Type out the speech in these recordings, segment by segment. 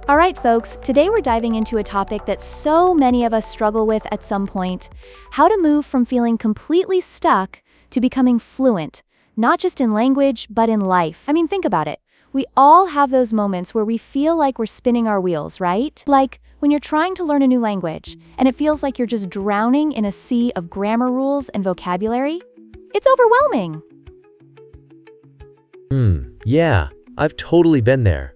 All right, folks, today we're diving into a topic that so many of us struggle with at some point: how to move from feeling completely stuck to becoming fluent, not just in language, but in life. I mean, think about it. We all have those moments where we feel like we're spinning our wheels, right? Like when you're trying to learn a new language and it feels like you're just drowning in a sea of grammar rules and vocabulary. It's overwhelming. Yeah, I've totally been there.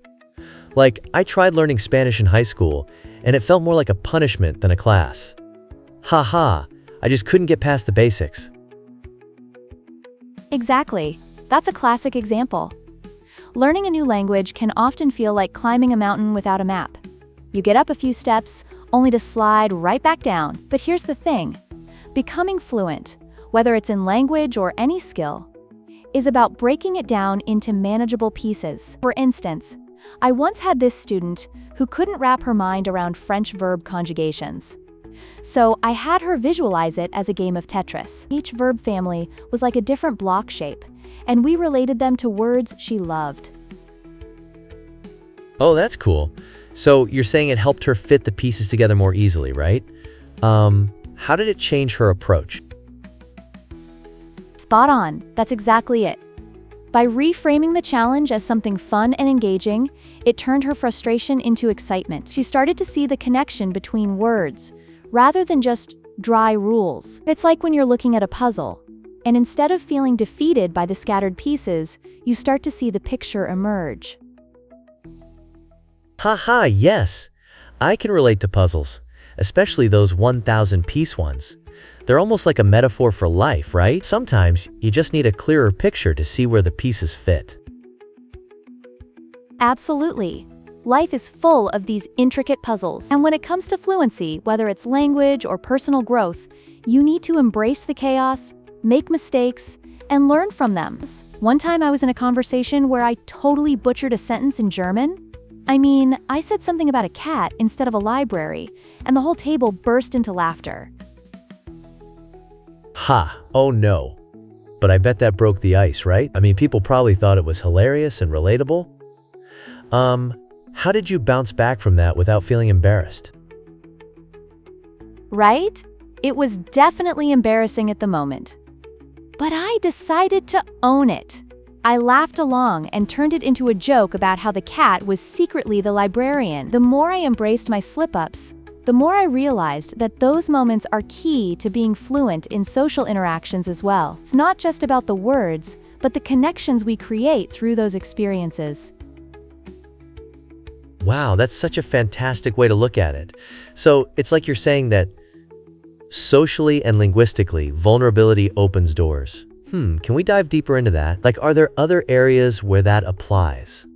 Like, I tried learning Spanish in high school, and it felt more like a punishment than a class. Haha, I just couldn't get past the basics. Exactly. That's a classic example. Learning a new language can often feel like climbing a mountain without a map. You get up a few steps, only to slide right back down. But here's the thing. Becoming fluent, whether it's in language or any skill, is about breaking it down into manageable pieces. For instance, I once had this student who couldn't wrap her mind around French verb conjugations. So I had her visualize it as a game of Tetris. Each verb family was like a different block shape, and we related them to words she loved. Oh, that's cool. So you're saying it helped her fit the pieces together more easily, right? How did it change her approach? Spot on. That's exactly it. By reframing the challenge as something fun and engaging, it turned her frustration into excitement. She started to see the connection between words, rather than just dry rules. It's like when you're looking at a puzzle, and instead of feeling defeated by the scattered pieces, you start to see the picture emerge. Haha, yes. I can relate to puzzles, especially those 1,000-piece ones. They're almost like a metaphor for life, right? Sometimes you just need a clearer picture to see where the pieces fit. Absolutely. Life is full of these intricate puzzles. And when it comes to fluency, whether it's language or personal growth, you need to embrace the chaos, make mistakes, and learn from them. One time I was in a conversation where I totally butchered a sentence in German. I said something about a cat instead of a library, and the whole table burst into laughter. Ha, oh no. But I bet that broke the ice, right? People probably thought it was hilarious and relatable. How did you bounce back from that without feeling embarrassed? Right? It was definitely embarrassing at the moment. But I decided to own it. I laughed along and turned it into a joke about how the cat was secretly the librarian. The more I embraced my slip-ups, the more I realized that those moments are key to being fluent in social interactions as well. It's not just about the words, but the connections we create through those experiences. Wow, that's such a fantastic way to look at it. So it's like you're saying that socially and linguistically, vulnerability opens doors. Can we dive deeper into that? Like, are there other areas where that applies?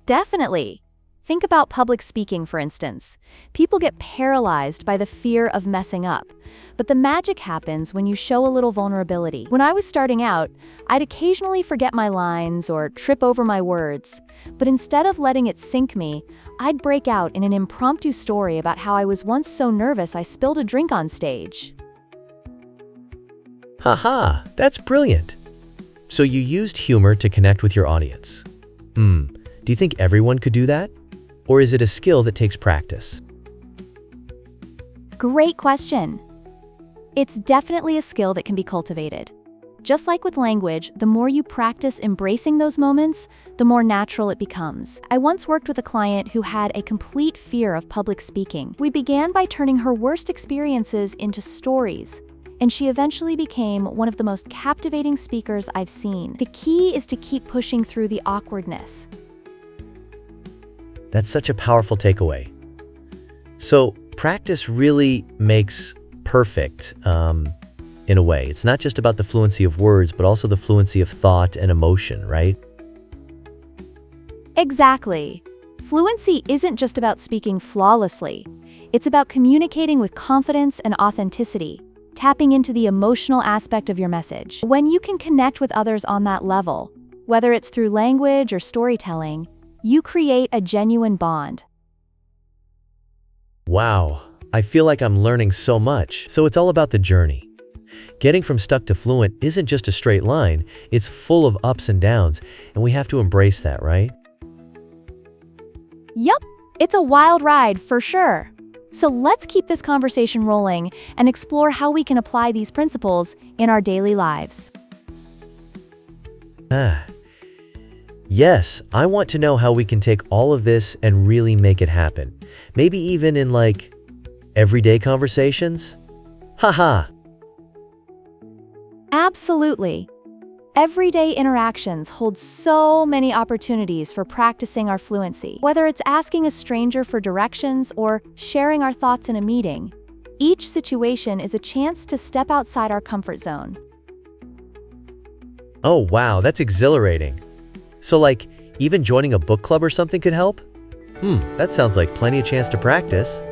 Definitely. Think about public speaking, for instance. People get paralyzed by the fear of messing up. But the magic happens when you show a little vulnerability. When I was starting out, I'd occasionally forget my lines or trip over my words. But instead of letting it sink me, I'd break out in an impromptu story about how I was once so nervous I spilled a drink on stage. Haha, that's brilliant. So you used humor to connect with your audience. Do you think everyone could do that? Or is it a skill that takes practice? Great question. It's definitely a skill that can be cultivated. Just like with language, the more you practice embracing those moments, the more natural it becomes. I once worked with a client who had a complete fear of public speaking. We began by turning her worst experiences into stories, and she eventually became one of the most captivating speakers I've seen. The key is to keep pushing through the awkwardness. That's such a powerful takeaway. So practice really makes perfect, in a way. It's not just about the fluency of words, but also the fluency of thought and emotion, right? Exactly. Fluency isn't just about speaking flawlessly. It's about communicating with confidence and authenticity, tapping into the emotional aspect of your message. When you can connect with others on that level, whether it's through language or storytelling, you create a genuine bond. Wow, I feel like I'm learning so much. So it's all about the journey. Getting from stuck to fluent isn't just a straight line, it's full of ups and downs, and we have to embrace that, right? Yup, it's a wild ride for sure. So let's keep this conversation rolling and explore how we can apply these principles in our daily lives. Ah. Yes, I want to know how we can take all of this and really make it happen. Maybe even in everyday conversations? Haha. Absolutely. Everyday interactions hold so many opportunities for practicing our fluency. Whether it's asking a stranger for directions or sharing our thoughts in a meeting, each situation is a chance to step outside our comfort zone. Oh wow, that's exhilarating. So even joining a book club or something could help? That sounds like plenty of chance to practice.